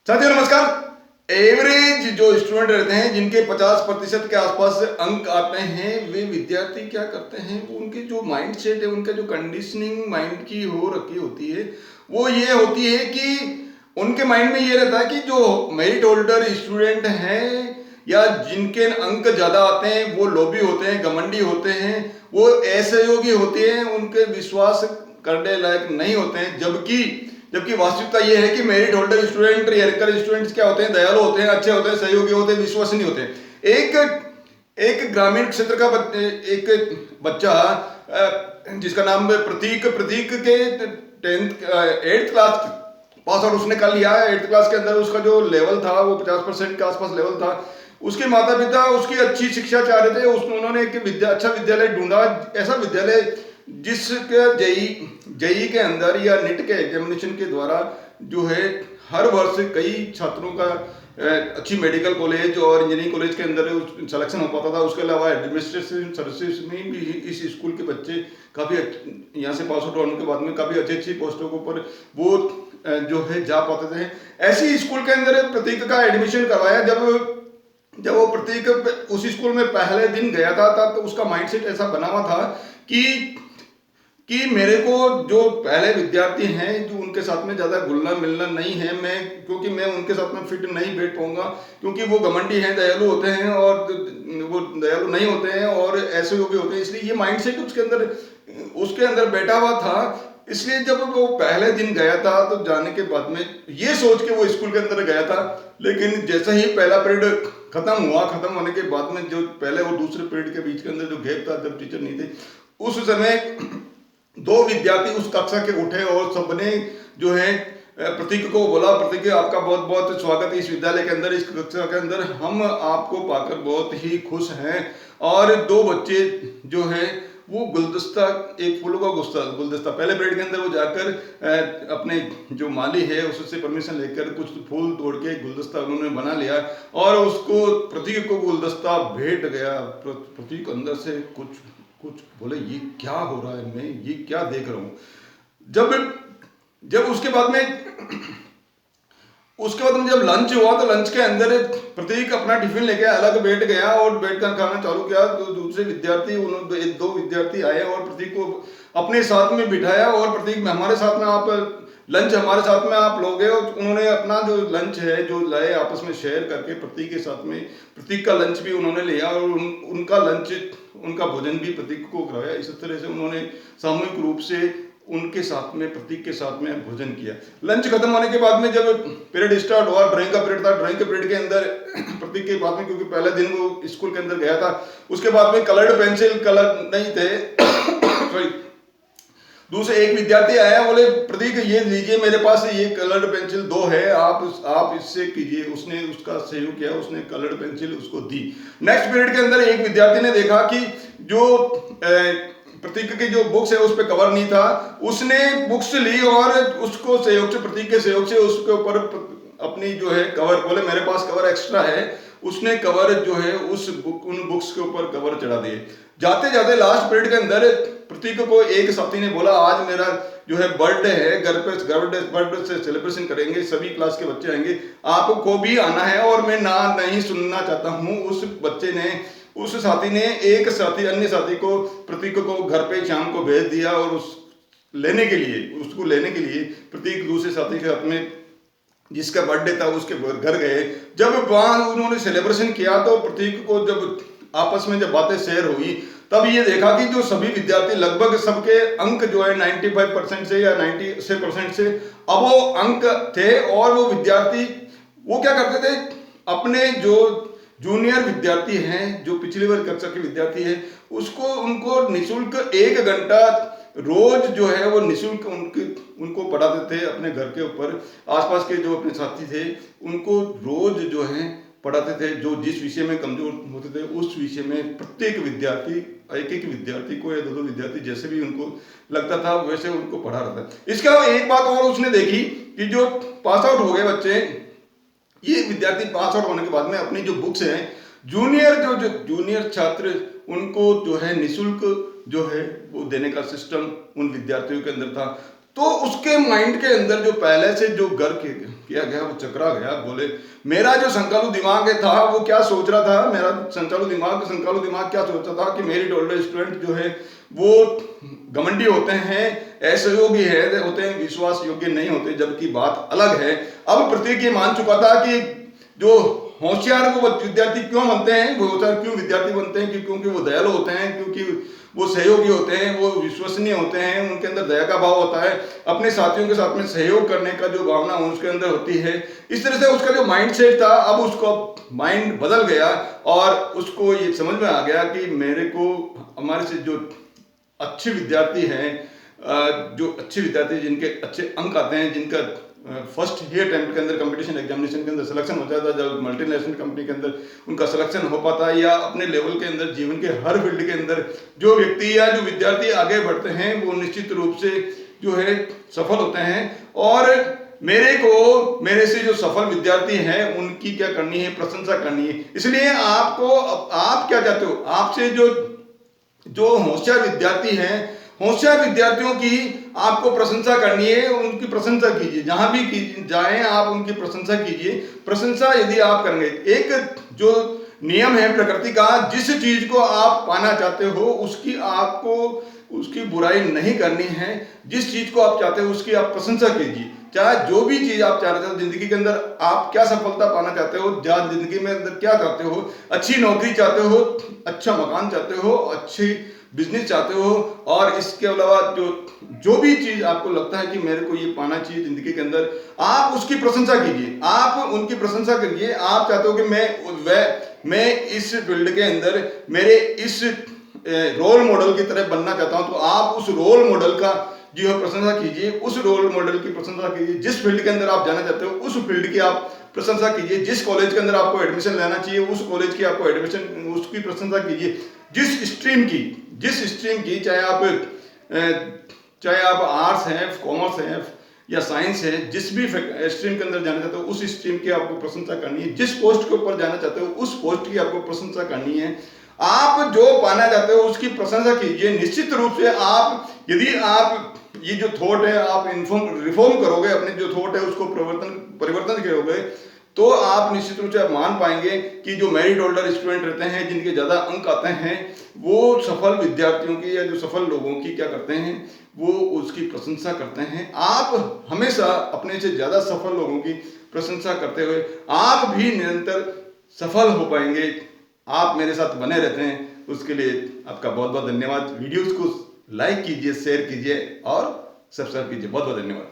साथियों नमस्कार। एवरेज जो स्टूडेंट रहते हैं जिनके 50% के आसपास अंक आते हैं, वे विद्यार्थी क्या करते हैं, वो उनके जो माइंड सेट है, उनका जो कंडीशनिंग माइंड की हो रखी होती है, वो ये होती है कि उनके माइंड में ये रहता है कि जो मेरिट होल्डर स्टूडेंट हैं या जिनके अंक ज़्यादा आते हैं वो लोभी होते हैं, घमंडी होते हैं, वो असहयोगी होते हैं, उनके विश्वास करने लायक नहीं होते हैं। जबकि जबकि वास्तविकता ये है कि merit holder student, ranker students क्या होते हैं, दयालु होते हैं, अच्छे होते हैं, सहयोगी होते हैं, विश्वसनीय होते हैं। एक ग्रामीण क्षेत्र का एक बच्चा जिसका नाम प्रतीक प्रतीक के 8th क्लास पास आउट उसने कर लिया है। 8th क्लास के अंदर उसका जो लेवल था वो 50% के आसपास लेवल था। उसके माता पिता उसकी अच्छी शिक्षा चाह रहे थे, उन्होंने एक अच्छा विद्यालय ढूंढा, ऐसा विद्यालय जिसके जेई के अंदर या नीट के एग्जामिनेशन के द्वारा जो है हर वर्ष कई छात्रों का अच्छी मेडिकल कॉलेज और इंजीनियरिंग कॉलेज के अंदर सिलेक्शन हो पाता था। उसके अलावा एडमिनिस्ट्रेशन सर्विसेज में भी इस स्कूल के बच्चे काफ़ी यहाँ से पास आउट होने के बाद में काफ़ी अच्छी अच्छी पोस्टों के ऊपर वो जो है जा पाते थे। ऐसी स्कूल के अंदर प्रतीक का एडमिशन करवाया। जब वो प्रतीक उस स्कूल में पहले दिन गया था तब तो उसका माइंडसेट ऐसा बना हुआ था कि मेरे को जो पहले विद्यार्थी हैं जो उनके साथ में ज़्यादा घुलना मिलना नहीं है, क्योंकि मैं उनके साथ में फिट नहीं बैठ पाऊंगा, क्योंकि वो घमंडी हैं, दयालु होते हैं और वो दयालु नहीं होते हैं और ऐसे योग्य होते हैं। इसलिए ये माइंडसेट उसके अंदर बैठा हुआ था। इसलिए जब वो पहले दिन गया था तो जाने के बाद में ये सोच के वो स्कूल के अंदर गया था, लेकिन जैसे ही पहला पीरियड खत्म होने के बाद में जो पहले और दूसरे पीरियड के बीच के अंदर जो गैप था जब टीचर नहीं थे, उस समय 2 विद्यार्थी उस कक्षा के उठे और सबने जो है प्रतीक को बोला, प्रतीक आपका बहुत बहुत स्वागत है इस विद्यालय के अंदर, इस कक्षा के अंदर, हम आपको पाकर बहुत ही खुश हैं। और 2 बच्चे जो है वो गुलदस्ता, एक फूलों का गुलदस्ता पहले पीरियड के अंदर वो जाकर अपने जो माली है उससे परमिशन लेकर कुछ फूल तोड़ के गुलदस्ता उन्होंने बना लिया और उसको प्रतीक को गुलदस्ता भेंट गया। प्रतीक अंदर से कुछ बोले, ये क्या हो रहा है, मैं ये क्या देख रहा हूँ। जब उसके बाद में जब लंच हुआ तो लंच के अंदर प्रतीक अपना टिफिन लेके अलग बैठ गया और बैठकर खाना चालू किया। तो दूसरे विद्यार्थी, उन्होंने 2 विद्यार्थी आए और प्रतीक को अपने साथ में बिठाया और प्रतीक में हमारे साथ में आप लंच हमारे साथ में आप लोगे। और उन्होंने अपना जो लंच है जो लाए आपस में शेयर करके प्रतीक के साथ में प्रतीक का लंच भी उन्होंने लिया और उनका लंच, उनका भोजन भी प्रतीक को कराया। इस तरह से उन्होंने सामूहिक रूप से उनके साथ में प्रतीक के साथ में भोजन किया। लंच खत्म होने के बाद में जब पीरियड स्टार्ट हुआ, ड्राइंग का पीरियड था, ड्राइंग के पीरियड के अंदर प्रतीक के बाद में, क्योंकि पहले दिन वो स्कूल के अंदर गया था, उसके बाद में कलर्ड पेंसिल कलर नहीं थे सॉरी, दूसरे एक विद्यार्थी आया, बोले प्रतीक ये लीजिए मेरे पास ये कलर्ड पेंसिल 2 है, आप इससे कीजिए। उसने उसका सहयोग किया, उसने कलर्ड पेंसिल उसको दी। नेक्स्ट पीरियड के अंदर एक विद्यार्थी ने देखा कि जो प्रतीक की जो बुक्स है उस पर कवर नहीं था, उसने बुक्स ली और उसको सहयोग से, प्रतीक के सहयोग से उसके ऊपर अपनी जो है कवर, बोले मेरे पास कवर एक्स्ट्रा है, उसने कवर जो है उन बुक्स के ऊपर कवर चढ़ा दिए। जाते जाते लास्ट पीरियड के अंदर प्रतीक को एक साथी ने बोला, आज मेरा जो है बर्थडे है, घर पे बर्थडे से सेलिब्रेशन करेंगे, सभी क्लास के बच्चे आएंगे, आपको भी आना है और मैं ना नहीं सुनना चाहता हूँ। उस साथी ने अन्य साथी को, प्रतीक को घर पे शाम को भेज दिया और उसको लेने के लिए प्रतीक दूसरे साथी के हाथ में जिसका बर्थडे था उसके घर गए। जब वहां उन्होंने सेलिब्रेशन किया तो प्रतीक को जब आपस में जब बातें शेयर हुई तब ये देखा कि जो सभी विद्यार्थी, लगभग सबके अंक जो है 95% से या 96% से अब वो अंक थे। और वो विद्यार्थी वो क्या करते थे, अपने जो जूनियर विद्यार्थी हैं, जो पिछली वर्ग कक्षा के विद्यार्थी हैं, उनको निःशुल्क 1 घंटा रोज जो है वो निःशुल्क उनको पढ़ाते थे। अपने घर के ऊपर आसपास के जो अपने साथी थे उनको रोज जो है पढ़ाते थे, जो जिस विषय में कमजोर होते थे उस विषय में प्रत्येक विद्यार्थी, एक विद्यार्थी को या 2 विद्यार्थी जैसे भी उनको लगता था वैसे उनको पढ़ा रहा था। इसके अलावा एक बात और उसने देखी कि जो पास आउट हो गए बच्चे, ये विद्यार्थी पास आउट होने के बाद में अपनी जो बुक्स हैं, जूनियर छात्र उनको जो है निःशुल्क जो है वो देने का सिस्टम उन विद्यार्थियों के अंदर था। तो उसके माइंड के अंदर जो पहले से जो किया गया वो चकरा गया। बोले मेरा जो संचालू दिमाग था वो क्या सोच रहा था, मेरा संचालू दिमाग क्या सोच रहा था कि मेरी टोलर स्टूडेंट जो है वो घमंडी होते हैं, असहयोगी होते हैं, विश्वास योग्य नहीं होते, जबकि बात अलग है। अब प्रत्येक ये मान चुका था कि जो होशियार वो विद्यार्थी क्यों बनते हैं, वो होशियार क्यों विद्यार्थी बनते हैं, क्योंकि वो दयालु होते हैं, क्योंकि वो सहयोगी होते हैं, वो विश्वसनीय होते हैं, उनके अंदर दया का भाव होता है, अपने साथियों के साथ में सहयोग करने का जो भावना उसके अंदर होती है। इस तरह से उसका जो माइंड सेट था, अब उसका माइंड बदल गया और उसको ये समझ में आ गया कि मेरे को हमारे से जो अच्छे विद्यार्थी हैं, जो अच्छे विद्यार्थी जिनके अच्छे अंक आते हैं, जिनका फर्स्ट ही अटेम्प्ट के अंदर कंपटीशन एग्जामिनेशन के अंदर सिलेक्शन हो जाता है, जब मल्टीनेशनल कंपनी के अंदर उनका सिलेक्शन हो पाता है, या अपने लेवल के अंदर जीवन के हर फील्ड के अंदर जो व्यक्ति या जो विद्यार्थी आगे बढ़ते हैं वो निश्चित रूप से जो है सफल होते हैं। और मेरे से जो सफल विद्यार्थी हैं उनकी क्या करनी है, प्रशंसा करनी है। इसलिए आप क्या चाहते हो, आपसे जो होशियार विद्यार्थी हैं, होशियार विद्यार्थियों की आपको प्रशंसा करनी है, उनकी प्रशंसा कीजिए, जहां भी जाएं आप उनकी प्रशंसा कीजिए। प्रशंसा यदि आप करेंगे, एक जो नियम है प्रकृति का, जिस चीज को आप पाना चाहते हो उसकी बुराई नहीं करनी है, जिस चीज को आप चाहते हो उसकी आप प्रशंसा कीजिए। चाहे जो भी चीज आप चाह रहे हो जिंदगी के अंदर, आप क्या सफलता पाना चाहते हो, जिंदगी में अंदर क्या चाहते हो, अच्छी नौकरी चाहते हो, अच्छा मकान चाहते हो, अच्छी बिजनेस चाहते हो, और इसके अलावा जो भी चीज आपको लगता है कि मेरे को ये पाना चाहिए जिंदगी के अंदर, आप उसकी प्रशंसा कीजिए, आप उनकी प्रशंसा करिए। आप चाहते हो कि मैं इस फील्ड के अंदर मेरे इस रोल मॉडल की तरह बनना चाहता हूं, तो आप उस रोल मॉडल का जो है प्रशंसा कीजिए, उस रोल मॉडल की प्रशंसा कीजिए। जिस फील्ड के अंदर आप जाना चाहते हो उस फील्ड की आप प्रशंसा कीजिए। जिस कॉलेज के अंदर आपको एडमिशन लेना चाहिए उस कॉलेज की आपको एडमिशन उसकी प्रशंसा कीजिए। जिस स्ट्रीम की चाहे आप आर्ट्स हैं, कॉमर्स हैं या साइंस है, जिस भी स्ट्रीम के अंदर जाना चाहते हो उस स्ट्रीम की आपको प्रशंसा करनी है। जिस पोस्ट के ऊपर जाना चाहते हो उस पोस्ट की आपको प्रशंसा करनी है। आप जो पाना चाहते हो उसकी प्रशंसा कीजिए। निश्चित रूप से यदि आप ये जो थॉट है आप रिफॉर्म करोगे, अपने जो थॉट है उसको परिवर्तन करोगे, तो आप निश्चित रूप से आप मान पाएंगे कि जो मेरिट होल्डर स्टूडेंट रहते हैं, जिनके ज्यादा अंक आते हैं, वो सफल विद्यार्थियों की या जो सफल लोगों की क्या करते हैं, वो उसकी प्रशंसा करते हैं। आप हमेशा अपने से ज्यादा सफल लोगों की प्रशंसा करते हुए आप भी निरंतर सफल हो पाएंगे। आप मेरे साथ बने रहते हैं, उसके लिए आपका बहुत बहुत धन्यवाद। वीडियोस को लाइक कीजिए, शेयर कीजिए और सब्सक्राइब कीजिए। बहुत बहुत धन्यवाद।